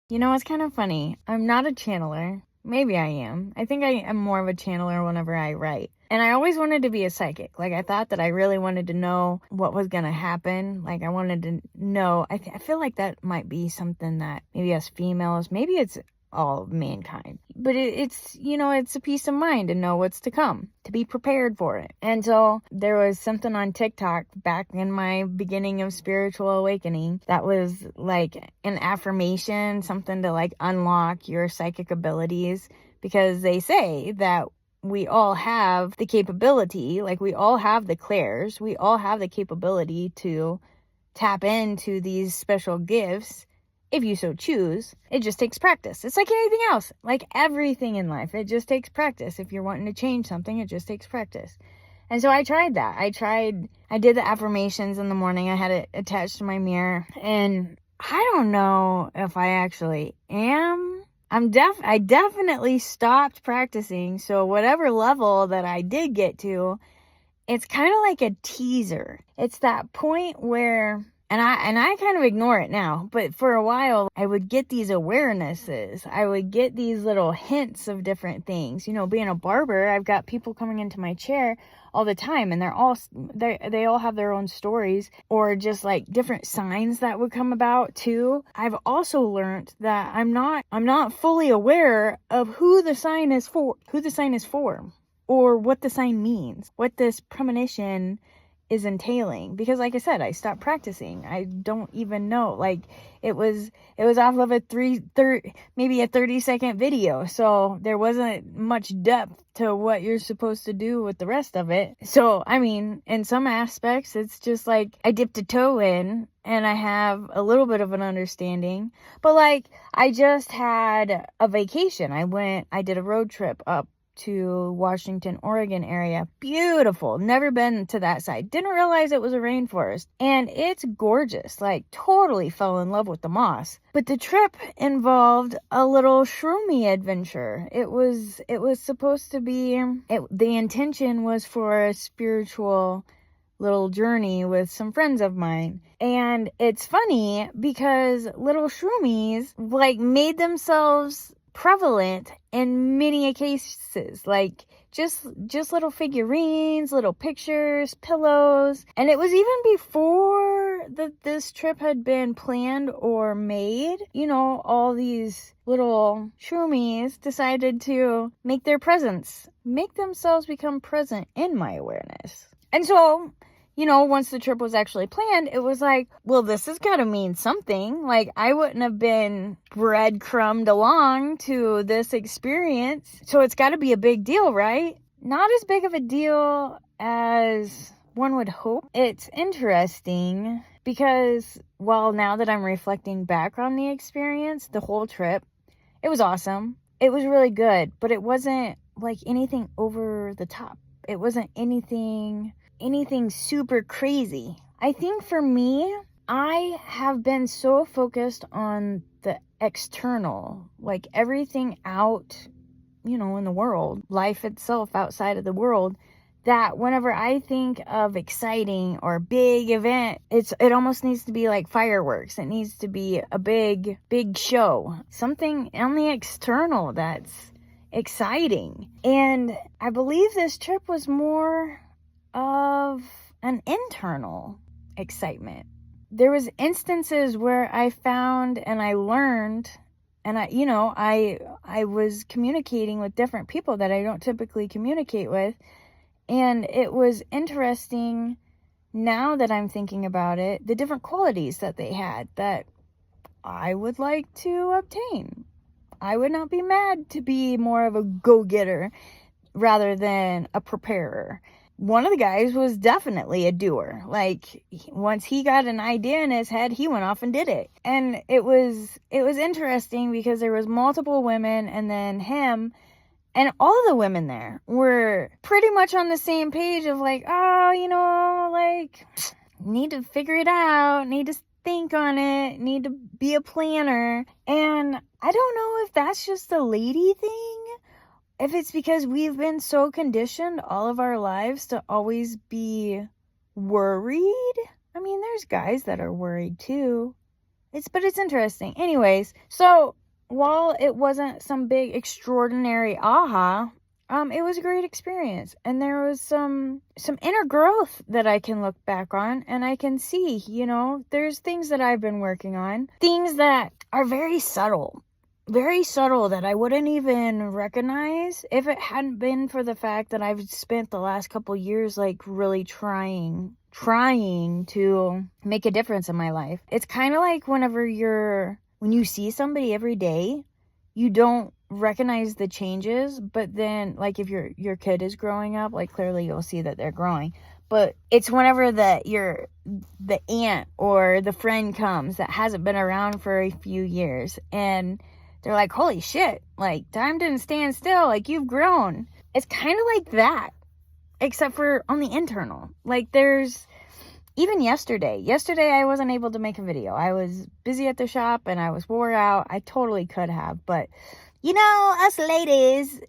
You know, it's kind of funny. I'm not a channeler. Maybe I am. I think I am more of a channeler whenever I write. And I always wanted to be a psychic. Like, I thought that I really wanted to know what was going to happen. Like, I wanted to know. I feel like that might be something that maybe us females, maybe it's all of mankind. But it's, it's a peace of mind to know what's to come, to be prepared for it. And so there was something on TikTok back in my beginning of spiritual awakening that was like an affirmation, something to like unlock your psychic abilities, because they say that we all have the capability, like we all have the clairs, we all have the capability to tap into these special gifts if you so choose. It just takes practice. It's like anything else, like everything in life. It just takes practice. If you're wanting to change something, it just takes practice. And so I tried that. I did the affirmations in the morning. I had it attached to my mirror. And I don't know if I actually am. I definitely stopped practicing. So whatever level that I did get to, it's kind of like a teaser. It's that point where, and I kind of ignore it now, but for a while I would get these awarenesses. I would get these little hints of different things. Being a barber, I've got people coming into my chair all the time, and they all have their own stories, or just like different signs that would come about too. I've also learned that I'm not fully aware of who the sign is for, or what the sign means, what this premonition is entailing, because like I said, I stopped practicing. I don't even know. Like, it was off of a 30-second video, so there wasn't much depth to what you're supposed to do with the rest of it. So I mean, in some aspects it's just like I dipped a toe in and I have a little bit of an understanding. But like, I just had a vacation. I did a road trip up to Washington, Oregon area. Beautiful. Never been to that side. Didn't realize it was a rainforest. And it's gorgeous. Like, totally fell in love with the moss. But the trip involved a little shroomy adventure. It was supposed to be, the intention was for a spiritual little journey with some friends of mine. And it's funny because little shroomies like made themselves prevalent in many cases, like just little figurines, little pictures, pillows. And it was even before this trip had been planned or made. All these little shroomies decided to make themselves become present in my awareness. And so, once the trip was actually planned, it was like, well, this has got to mean something. Like, I wouldn't have been breadcrumbed along to this experience. So it's got to be a big deal, right? Not as big of a deal as one would hope. It's interesting because, well, now that I'm reflecting back on the experience, the whole trip, it was awesome. It was really good, but it wasn't like anything over the top. It wasn't anything super crazy. I think for me, I have been so focused on the external, like everything out, in the world, life itself outside of the world, that whenever I think of exciting or big event, it almost needs to be like fireworks. It needs to be a big show, something on the external that's exciting. And I believe this trip was more of an internal excitement. There was instances where I found and I learned, and I was communicating with different people that I don't typically communicate with. And it was interesting, now that I'm thinking about it, the different qualities that they had that I would like to obtain. I would not be mad to be more of a go-getter rather than a preparer. One of the guys was definitely a doer. Like, once he got an idea in his head, he went off and did it. And it was interesting because there was multiple women, and then him, and all the women there were pretty much on the same page of like, oh, like, need to figure it out, need to think on it, need to be a planner. And I don't know if that's just a lady thing, if it's because we've been so conditioned all of our lives to always be worried. I mean, there's guys that are worried too. But it's interesting. Anyways, so while it wasn't some big extraordinary aha, it was a great experience. And there was some inner growth that I can look back on, and I can see, there's things that I've been working on, things that are very subtle that I wouldn't even recognize if it hadn't been for the fact that I've spent the last couple years like really trying to make a difference in my life. It's kind of like when you see somebody every day, you don't recognize the changes, but then like if your kid is growing up, like clearly you'll see that they're growing. But it's whenever the aunt or the friend comes that hasn't been around for a few years, and they're like, holy shit, like time didn't stand still, like you've grown. It's kind of like that, except for on the internal. Like there's, even yesterday I wasn't able to make a video. I was busy at the shop and I was wore out. I totally could have, but us ladies,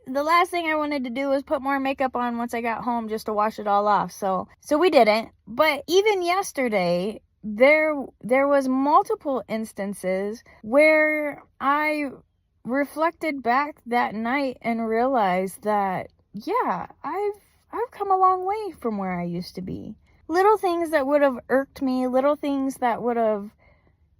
the last thing I wanted to do was put more makeup on once I got home just to wash it all off. So we didn't. But even yesterday, there was multiple instances where I reflected back that night and realized that, yeah, I've come a long way from where I used to be. Little things that would have irked me, little things that would have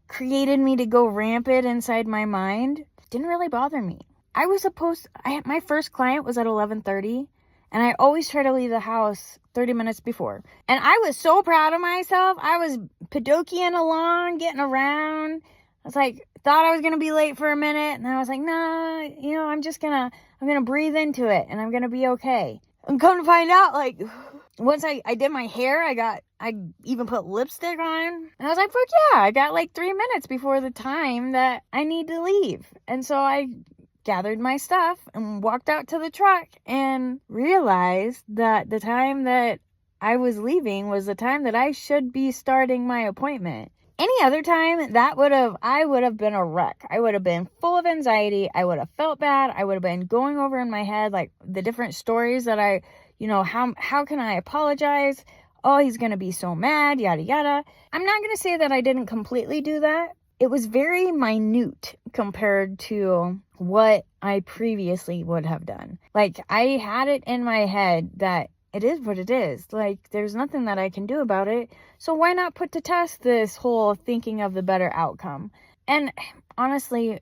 created me to go rampant inside my mind didn't really bother me. My first client was at 11:30, and I always try to leave the house 30 minutes before. And I was so proud of myself. I was Pinocchioing along, getting around. I was like, thought I was going to be late for a minute, and I was like, nah, I'm going to breathe into it, and I'm going to be okay. I'm going to find out, like, once I did my hair, I even put lipstick on, and I was like, fuck yeah, I got like 3 minutes before the time that I need to leave. And so I gathered my stuff and walked out to the truck and realized that the time that I was leaving was the time that I should be starting my appointment. Any other time, I would have been a wreck. I would have been full of anxiety. I would have felt bad. I would have been going over in my head like the different stories that how can I apologize? Oh, he's going to be so mad, yada, yada. I'm not going to say that I didn't completely do that. It was very minute compared to what I previously would have done. Like, I had it in my head that it is what it is. Like, there's nothing that I can do about it. So why not put to test this whole thinking of the better outcome? And honestly,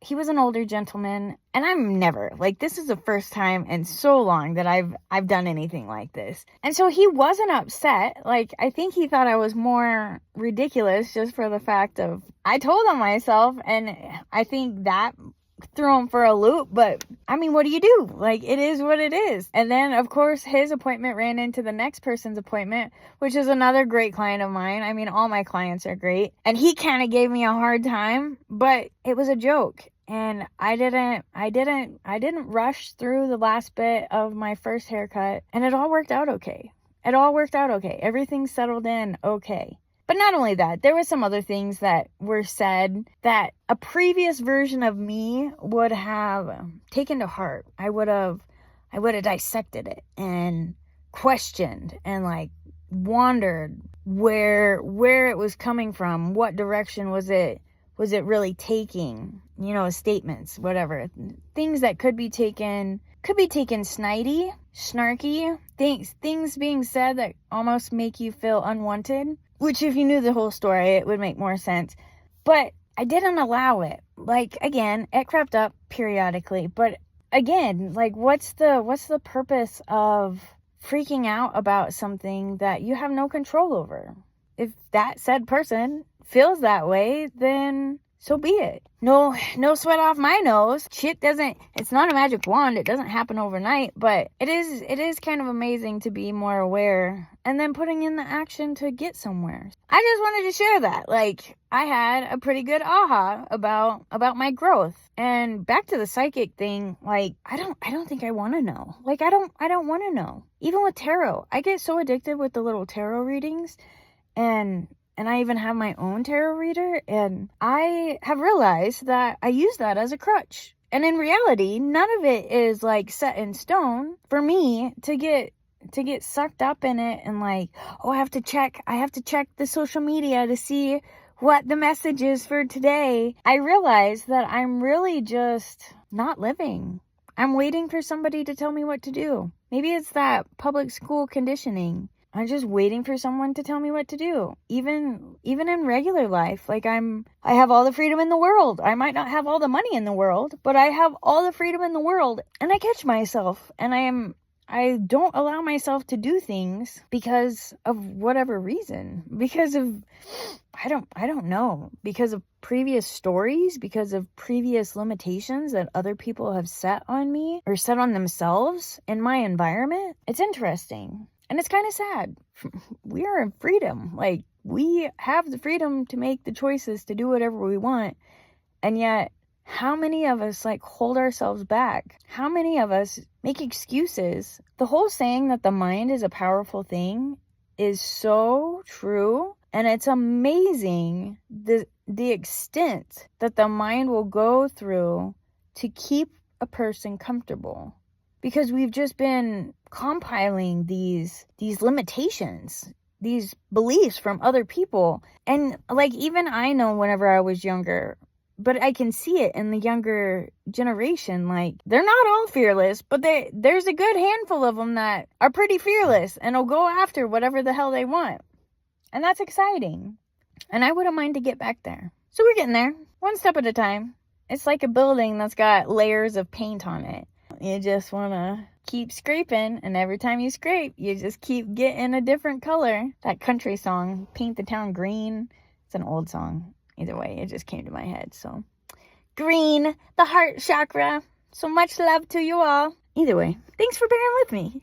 he was an older gentleman, and I'm never, like, this is the first time in so long that I've done anything like this. And so he wasn't upset. Like, I think he thought I was more ridiculous just for the fact of, I told on myself, and I think that threw him for a loop. But I mean, what do you do? Like, it is what it is. And then of course his appointment ran into the next person's appointment, which is another great client of mine. I mean, all my clients are great, and he kind of gave me a hard time, but it was a joke. And I didn't rush through the last bit of my first haircut, and it all worked out okay. Everything settled in okay. But not only that, there were some other things that were said that a previous version of me would have taken to heart. I would have dissected it and questioned and like wondered where it was coming from, what direction was it really taking, statements, whatever. Things that could be taken snidey, snarky, things being said that almost make you feel unwanted. Which, if you knew the whole story, it would make more sense. But I didn't allow it. Like, again, it crept up periodically. But again, like, what's the purpose of freaking out about something that you have no control over? If that said person feels that way, then so be it. No sweat off my nose. It's not a magic wand. It doesn't happen overnight, but it is kind of amazing to be more aware and then putting in the action to get somewhere. I just wanted to share that. Like, I had a pretty good aha about my growth. And back to the psychic thing, like, I don't think I want to know. Like, I don't want to know. Even with tarot, I get so addicted with the little tarot readings, and I even have my own tarot reader, and I have realized that I use that as a crutch. And in reality, none of it is like set in stone for me to get sucked up in it and like, oh, I have to check the social media to see what the message is for today, I realized that I'm really just not living. I'm waiting for somebody to tell me what to do. Maybe it's that public school conditioning. I'm just waiting for someone to tell me what to do. Even in regular life, like I have all the freedom in the world. I might not have all the money in the world, but I have all the freedom in the world, and I catch myself, and I don't allow myself to do things because of whatever reason. Because of I don't know. Because of previous stories, because of previous limitations that other people have set on me or set on themselves in my environment. It's interesting. And it's kind of sad. We are in freedom. Like, we have the freedom to make the choices to do whatever we want. And yet, how many of us hold ourselves back? How many of us make excuses? The whole saying that the mind is a powerful thing is so true. And it's amazing the extent that the mind will go through to keep a person comfortable. Because we've just been compiling these limitations, these beliefs from other people. And even I know whenever I was younger, but I can see it in the younger generation. They're not all fearless, but there's a good handful of them that are pretty fearless and will go after whatever the hell they want. And that's exciting. And I wouldn't mind to get back there. So we're getting there, one step at a time. It's like a building that's got layers of paint on it. You just want to keep scraping, and every time you scrape, you just keep getting a different color. That country song, Paint the Town Green, it's an old song. Either way, it just came to my head. So, green, the heart chakra. So much love to you all. Either way, thanks for bearing with me.